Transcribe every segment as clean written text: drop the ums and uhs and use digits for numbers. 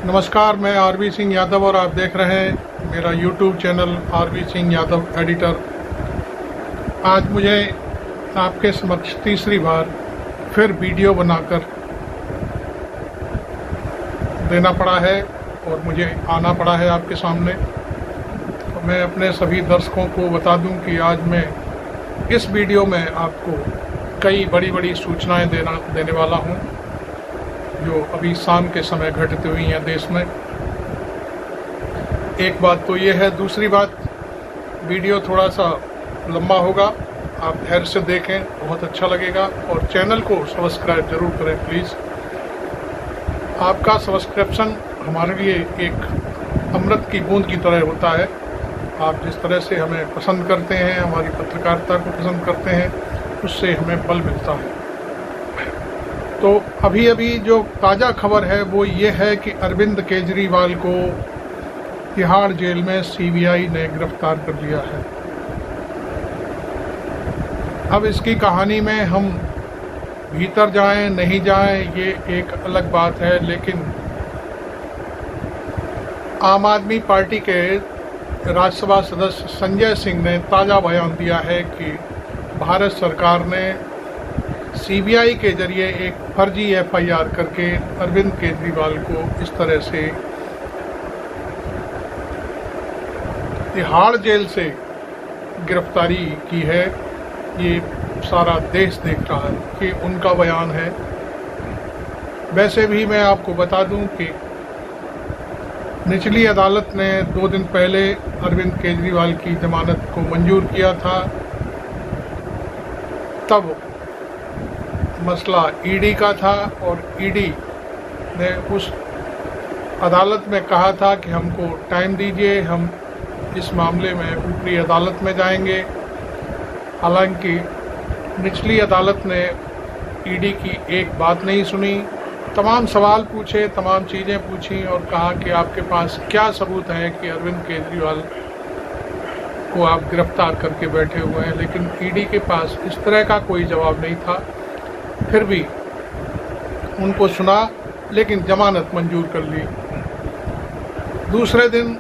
नमस्कार, मैं आरवी सिंह यादव और आप देख रहे हैं मेरा YouTube channel RV Singh Yadav editor. आज मुझे आपके समक्ष तीसरी बार फिर वीडियो बनाकर देना पड़ा है और मुझे आना पड़ा है आपके सामने। तो मैं अपने सभी दर्शकों को बता दूं कि आज मैं इस वीडियो में आपको कई बड़ी बड़ी सूचनाएं देने वाला हूं जो अभी शाम के समय घटित हुई हैं देश में। एक बात तो ये है, दूसरी बात वीडियो थोड़ा सा लंबा होगा, आप धैर्य से देखें, बहुत अच्छा लगेगा। और चैनल को सब्सक्राइब जरूर करें प्लीज़। आपका सब्सक्रिप्शन हमारे लिए एक अमृत की बूंद की तरह होता है। आप जिस तरह से हमें पसंद करते हैं, हमारी पत्रकारिता को पसंद करते हैं, उससे हमें बल मिलता है। तो अभी जो ताज़ा खबर है वो ये है कि अरविंद केजरीवाल को तिहाड़ जेल में सीबीआई ने गिरफ्तार कर लिया है। अब इसकी कहानी में हम भीतर जाएं नहीं जाएं ये एक अलग बात है, लेकिन आम आदमी पार्टी के राज्यसभा सदस्य संजय सिंह ने ताज़ा बयान दिया है कि भारत सरकार ने सीबीआई के जरिए एक फर्जी एफआईआर करके अरविंद केजरीवाल को इस तरह से तिहाड़ जेल से गिरफ्तारी की है। ये सारा देश देख रहा है कि उनका बयान है। वैसे भी मैं आपको बता दूं कि निचली अदालत ने 2 दिन पहले अरविंद केजरीवाल की जमानत को मंजूर किया था। तब मसला ईडी का था और ईडी ने उस अदालत में कहा था कि हमको टाइम दीजिए, हम इस मामले में ऊपरी अदालत में जाएंगे। हालांकि निचली अदालत ने ईडी की एक बात नहीं सुनी, तमाम सवाल पूछे, तमाम चीज़ें पूछी और कहा कि आपके पास क्या सबूत है कि अरविंद केजरीवाल को आप गिरफ्तार करके बैठे हुए हैं। लेकिन ईडी के पास इस तरह का कोई जवाब नहीं था। फिर भी उनको सुना, लेकिन जमानत मंजूर कर ली। दूसरे दिन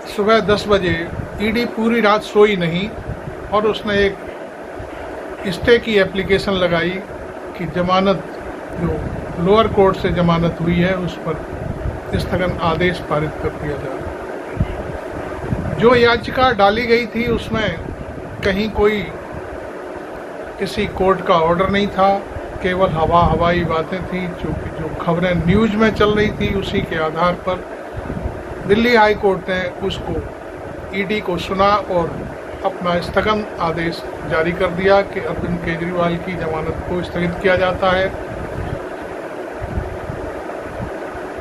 सुबह 10 बजे ईडी पूरी रात सोई नहीं और उसने एक स्टे की एप्लीकेशन लगाई कि जमानत जो लोअर कोर्ट से जमानत हुई है उस पर स्थगन आदेश पारित कर दिया जाए। जो याचिका डाली गई थी उसमें कहीं कोई किसी कोर्ट का ऑर्डर नहीं था, केवल हवाई बातें थी। जो खबरें न्यूज़ में चल रही थी उसी के आधार पर दिल्ली हाई कोर्ट ने उसको ईडी को सुना और अपना स्थगन आदेश जारी कर दिया कि अरविंद केजरीवाल की जमानत को स्थगित किया जाता है।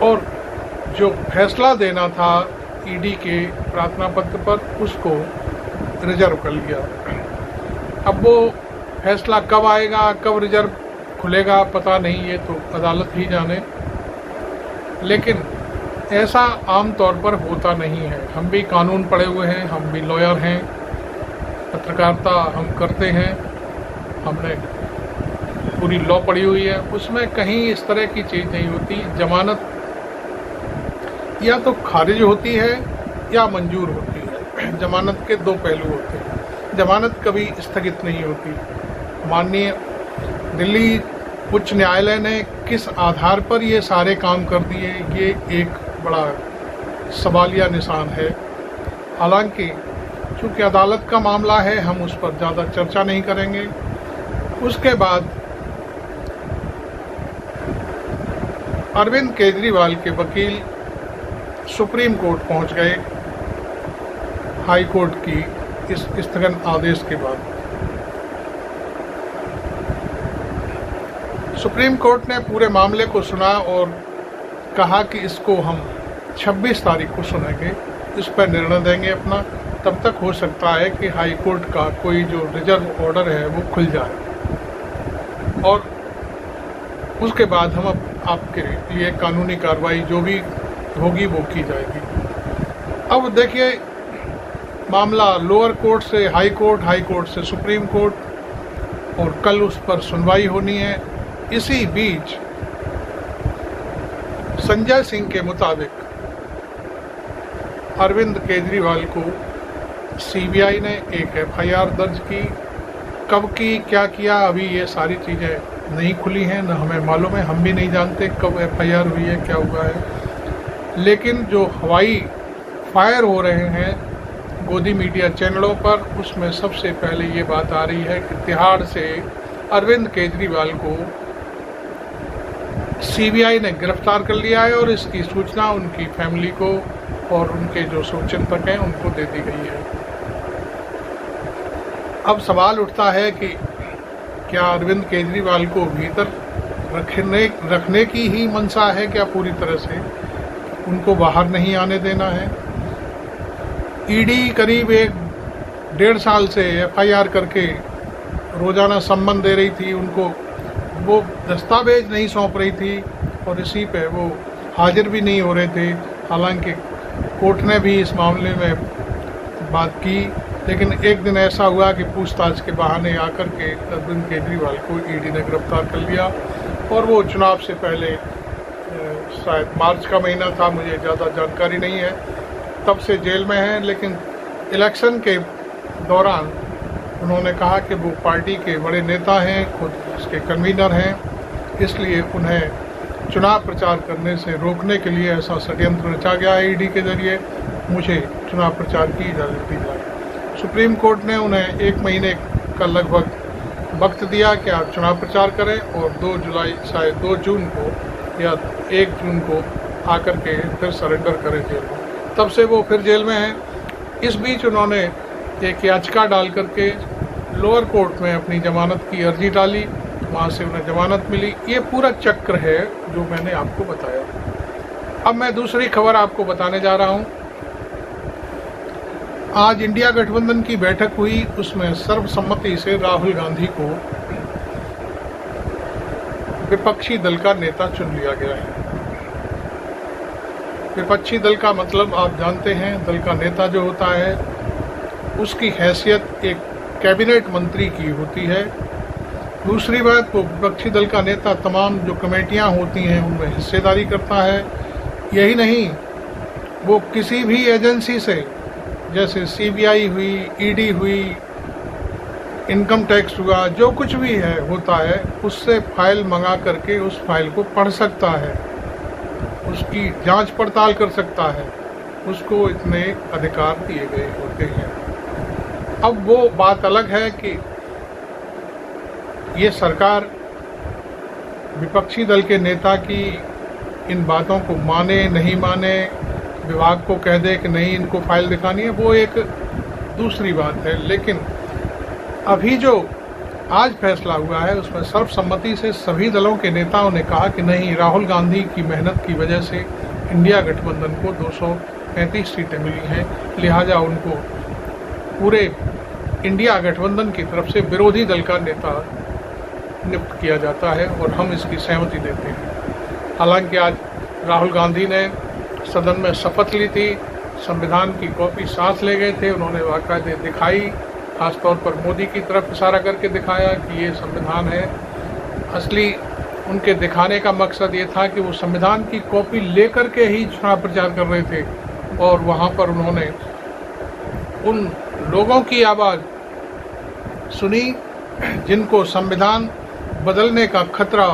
और जो फैसला देना था ईडी के प्रार्थना पत्र पर उसको रिजर्व कर लिया। अब वो फैसला कब आएगा, कब रिजर्व खुलेगा पता नहीं, ये तो अदालत ही जाने। लेकिन ऐसा आम तौर पर होता नहीं है। हम भी कानून पढ़े हुए हैं, हम भी लॉयर हैं, पत्रकारिता हम करते हैं, हमने पूरी लॉ पढ़ी हुई है। उसमें कहीं इस तरह की चीज़ नहीं होती। जमानत या तो खारिज होती है या मंजूर होती है। जमानत के 2 पहलू होते हैं। जमानत कभी स्थगित नहीं होती। माननीय दिल्ली उच्च न्यायालय ने किस आधार पर ये सारे काम कर दिए, ये एक बड़ा सवालिया निशान है। हालांकि चूँकि अदालत का मामला है, हम उस पर ज़्यादा चर्चा नहीं करेंगे। उसके बाद अरविंद केजरीवाल के वकील सुप्रीम कोर्ट पहुंच गए हाई कोर्ट की इस स्थगन आदेश के बाद। सुप्रीम कोर्ट ने पूरे मामले को सुना और कहा कि इसको हम 26 तारीख को सुनेंगे, इस पर निर्णय देंगे अपना। तब तक हो सकता है कि हाई कोर्ट का कोई जो रिजर्व ऑर्डर है वो खुल जाए और उसके बाद हम आपके लिए कानूनी कार्रवाई जो भी होगी वो की जाएगी। अब देखिए, मामला लोअर कोर्ट से हाई कोर्ट से सुप्रीम कोर्ट और कल उस पर सुनवाई होनी है। इसी बीच संजय सिंह के मुताबिक अरविंद केजरीवाल को सीबीआई ने एक एफआईआर दर्ज की। कब की, क्या किया, अभी ये सारी चीज़ें नहीं खुली हैं, न हमें मालूम है, हम भी नहीं जानते कब एफआईआर हुई है, क्या हुआ है। लेकिन जो हवाई फायर हो रहे हैं गोदी मीडिया चैनलों पर, उसमें सबसे पहले ये बात आ रही है कि तिहाड़ से अरविंद केजरीवाल को सीबीआई ने गिरफ्तार कर लिया है और इसकी सूचना उनकी फैमिली को और उनके जो शुभचिंतक हैं उनको दे दी गई है। अब सवाल उठता है कि क्या अरविंद केजरीवाल को भीतर रखने की ही मंशा है क्या, पूरी तरह से उनको बाहर नहीं आने देना है। ईडी करीब 1.5 साल से एफआईआर करके रोजाना सम्मन दे रही थी उनको, वो दस्तावेज नहीं सौंप रही थी और इसी पे वो हाजिर भी नहीं हो रहे थे। हालांकि कोर्ट ने भी इस मामले में बात की, लेकिन एक दिन ऐसा हुआ कि पूछताछ के बहाने आकर के अरविंद केजरीवाल को ईडी ने गिरफ्तार कर लिया और वो चुनाव से पहले, शायद मार्च का महीना था, मुझे ज़्यादा जानकारी नहीं है, तब से जेल में है। लेकिन इलेक्शन के दौरान उन्होंने कहा कि वो पार्टी के बड़े नेता हैं, खुद उसके कन्वीनर हैं, इसलिए उन्हें चुनाव प्रचार करने से रोकने के लिए ऐसा षड्यंत्र रचा गया है ईडी के जरिए, मुझे चुनाव प्रचार की इजाज़त दी जाए। सुप्रीम कोर्ट ने उन्हें 1 महीने का लगभग वक्त दिया कि आप चुनाव प्रचार करें और 2 जुलाई, शायद 2 जून को या 1 जून को आकर के फिर सरेंडर करें जेल में। तब से वो फिर जेल में हैं। इस बीच उन्होंने एक याचिका डाल करके लोअर कोर्ट में अपनी जमानत की अर्जी डाली, वहाँ से उन्हें जमानत मिली। ये पूरा चक्र है जो मैंने आपको बताया। अब मैं दूसरी खबर आपको बताने जा रहा हूँ। आज इंडिया गठबंधन की बैठक हुई, उसमें सर्वसम्मति से राहुल गांधी को विपक्षी दल का नेता चुन लिया गया है। विपक्षी दल का मतलब आप जानते हैं, दल का नेता जो होता है उसकी हैसियत एक कैबिनेट मंत्री की होती है। दूसरी बात, वो विपक्षी दल का नेता तमाम जो कमेटियां होती हैं उनमें हिस्सेदारी करता है। यही नहीं, वो किसी भी एजेंसी से, जैसे सीबीआई हुई, ईडी हुई, इनकम टैक्स हुआ, जो कुछ भी है होता है, उससे फाइल मंगा करके उस फाइल को पढ़ सकता है, उसकी जांच पड़ताल कर सकता है। उसको इतने अधिकार दिए गए होते हैं। अब वो बात अलग है कि ये सरकार विपक्षी दल के नेता की इन बातों को माने नहीं माने, विभाग को कह दे कि नहीं इनको फाइल दिखानी है, वो एक दूसरी बात है। लेकिन अभी जो आज फैसला हुआ है उसमें सर्वसम्मति से सभी दलों के नेताओं ने कहा कि नहीं, राहुल गांधी की मेहनत की वजह से इंडिया गठबंधन को 235 सीटें मिली हैं, लिहाजा उनको पूरे इंडिया गठबंधन की तरफ से विरोधी दल का नेता नियुक्त किया जाता है और हम इसकी सहमति देते हैं। हालांकि आज राहुल गांधी ने सदन में शपथ ली थी, संविधान की कॉपी साथ ले गए थे, उन्होंने बाकायदे दिखाई, खासतौर पर मोदी की तरफ इशारा करके दिखाया कि ये संविधान है। असली उनके दिखाने का मकसद ये था कि वो संविधान की कॉपी लेकर के ही चुनाव प्रचार कर रहे थे और वहाँ पर उन्होंने उन लोगों की आवाज़ सुनी जिनको संविधान बदलने का खतरा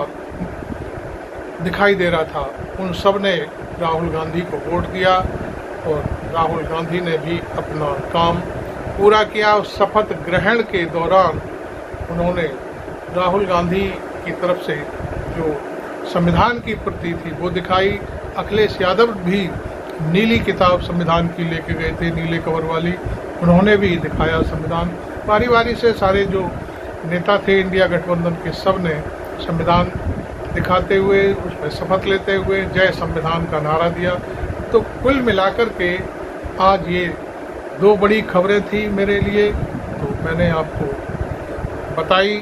दिखाई दे रहा था। उन सब ने राहुल गांधी को वोट दिया और राहुल गांधी ने भी अपना काम पूरा किया। उस शपथ ग्रहण के दौरान उन्होंने राहुल गांधी की तरफ से जो संविधान की प्रति थी वो दिखाई। अखिलेश यादव भी नीली किताब संविधान की लेके गए थे, नीले कवर वाली, उन्होंने भी दिखाया संविधान। बारी बारी से सारे जो नेता थे इंडिया गठबंधन के, सब ने संविधान दिखाते हुए, उसमें शपथ लेते हुए जय संविधान का नारा दिया। तो कुल मिलाकर के आज ये 2 बड़ी खबरें थी मेरे लिए, तो मैंने आपको बताई।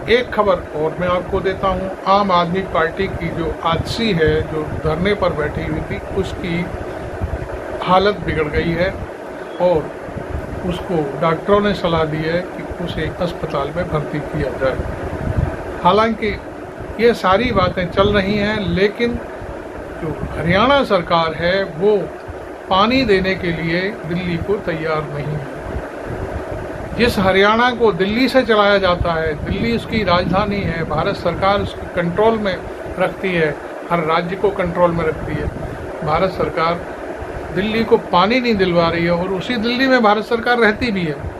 एक खबर और मैं आपको देता हूँ। आम आदमी पार्टी की जो आजसी है, जो धरने पर बैठी हुई थी, उसकी हालत बिगड़ गई है और उसको डॉक्टरों ने सलाह दी है कि उसे अस्पताल में भर्ती किया जाए। हालांकि ये सारी बातें चल रही हैं, लेकिन जो हरियाणा सरकार है वो पानी देने के लिए दिल्ली को तैयार नहीं है। जिस हरियाणा को दिल्ली से चलाया जाता है, दिल्ली उसकी राजधानी है, भारत सरकार उसको कंट्रोल में रखती है, हर राज्य को कंट्रोल में रखती है। भारत सरकार दिल्ली को पानी नहीं दिलवा रही है और उसी दिल्ली में भारत सरकार रहती भी है।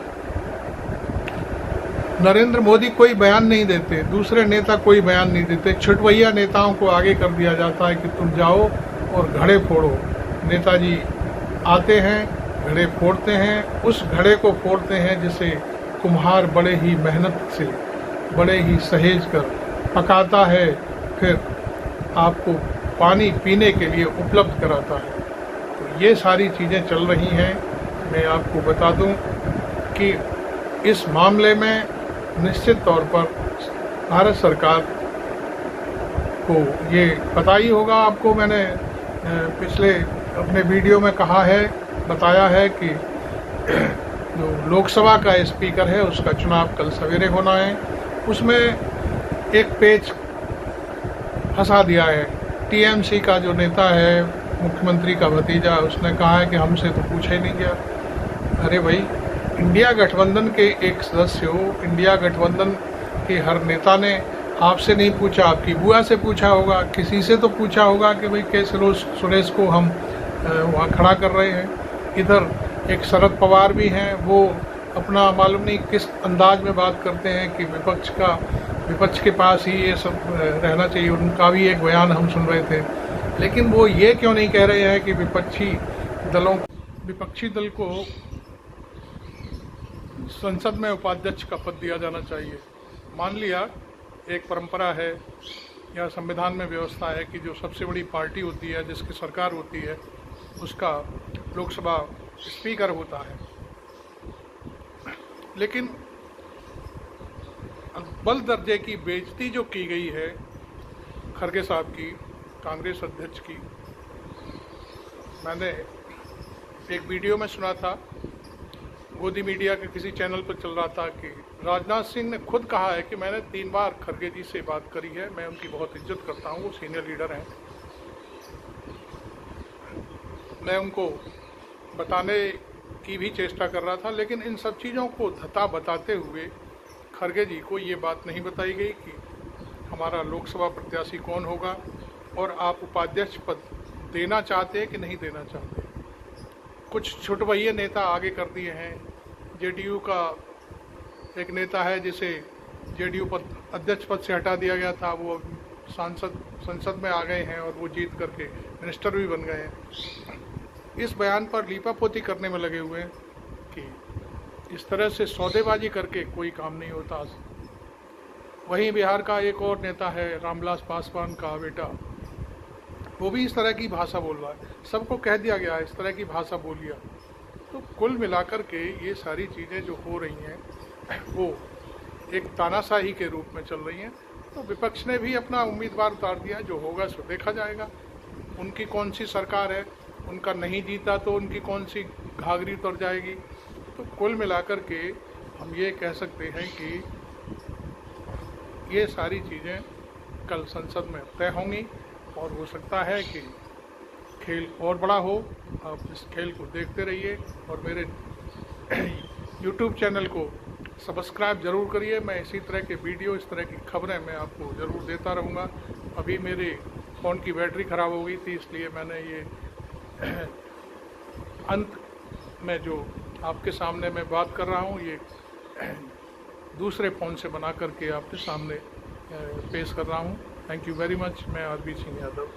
नरेंद्र मोदी कोई बयान नहीं देते, दूसरे नेता कोई बयान नहीं देते, छुटवैया नेताओं को आगे कर दिया जाता है कि तुम जाओ और घड़े फोड़ो। नेताजी आते हैं, घड़े फोड़ते हैं, उस घड़े को फोड़ते हैं जिसे कुम्हार बड़े ही मेहनत से, बड़े ही सहेज कर पकाता है, फिर आपको पानी पीने के लिए उपलब्ध कराता है। तो ये सारी चीज़ें चल रही हैं। मैं आपको बता दूं कि इस मामले में निश्चित तौर पर भारत सरकार को ये पता ही होगा। आपको मैंने पिछले अपने वीडियो में कहा है, बताया है कि जो लोकसभा का स्पीकर है उसका चुनाव कल सवेरे होना है। उसमें एक पेच फंसा दिया है। टीएमसी का जो नेता है, मुख्यमंत्री का भतीजा, उसने कहा है कि हमसे तो पूछा ही नहीं गया। अरे भाई, इंडिया गठबंधन के एक सदस्य हो, इंडिया गठबंधन के हर नेता ने आपसे नहीं पूछा, आपकी बुआ से पूछा होगा, किसी से तो पूछा होगा कि भाई कैसे सुरेश को हम वहाँ खड़ा कर रहे हैं। इधर एक शरद पवार भी हैं, वो अपना मालूम नहीं किस अंदाज में बात करते हैं कि विपक्ष के पास ही ये सब रहना चाहिए। उनका भी एक बयान हम सुन रहे थे, लेकिन वो ये क्यों नहीं कह रहे हैं कि विपक्षी दल को संसद में उपाध्यक्ष का पद दिया जाना चाहिए। मान लिया एक परंपरा है या संविधान में व्यवस्था है कि जो सबसे बड़ी पार्टी होती है, जिसकी सरकार होती है, उसका लोकसभा स्पीकर होता है। लेकिन बल दर्जे की बेइज्जती जो की गई है खड़गे साहब की, कांग्रेस अध्यक्ष की, मैंने एक वीडियो में सुना था, गोदी मीडिया के किसी चैनल पर चल रहा था कि राजनाथ सिंह ने खुद कहा है कि मैंने 3 बार खड़गे जी से बात करी है, मैं उनकी बहुत इज्जत करता हूँ, वो सीनियर लीडर हैं। मैं उनको बताने की भी चेष्टा कर रहा था, लेकिन इन सब चीज़ों को धता बताते हुए खड़गे जी को ये बात नहीं बताई गई कि हमारा लोकसभा प्रत्याशी कौन होगा और आप उपाध्यक्ष पद देना चाहते हैं कि नहीं देना चाहते। कुछ छुटवैये नेता आगे कर दिए हैं। जेडीयू का एक नेता है जिसे जेडीयू पद अध्यक्ष पद से हटा दिया गया था, वो संसद में आ गए हैं और वो जीत करके मिनिस्टर भी बन गए हैं। इस बयान पर लीपापोती करने में लगे हुए हैं कि इस तरह से सौदेबाजी करके कोई काम नहीं होता। वहीं बिहार का एक और नेता है, रामविलास पासवान का बेटा, वो भी इस तरह की भाषा बोल रहा है। सबको कह दिया गया इस तरह की भाषा बोलिए। तो कुल मिलाकर के ये सारी चीज़ें जो हो रही हैं वो एक तानाशाही के रूप में चल रही हैं। तो विपक्ष ने भी अपना उम्मीदवार उतार दिया, जो होगा सो देखा जाएगा। उनकी कौन सी सरकार है, उनका नहीं जीता तो उनकी कौन सी घाघरी उतर जाएगी। तो कुल मिलाकर के हम ये कह सकते हैं कि ये सारी चीज़ें कल संसद में तय होंगी और हो सकता है कि खेल और बड़ा हो। आप इस खेल को देखते रहिए और मेरे YouTube चैनल को सब्सक्राइब ज़रूर करिए। मैं इसी तरह के वीडियो, इस तरह की खबरें मैं आपको ज़रूर देता रहूँगा। अभी मेरे फ़ोन की बैटरी ख़राब हो गई थी, इसलिए मैंने ये अंत में जो आपके सामने मैं बात कर रहा हूँ, ये दूसरे फ़ोन से बना करके आपके सामने पेश कर रहा हूँ। Thank you very much. मैं आरबी सिंह यादव।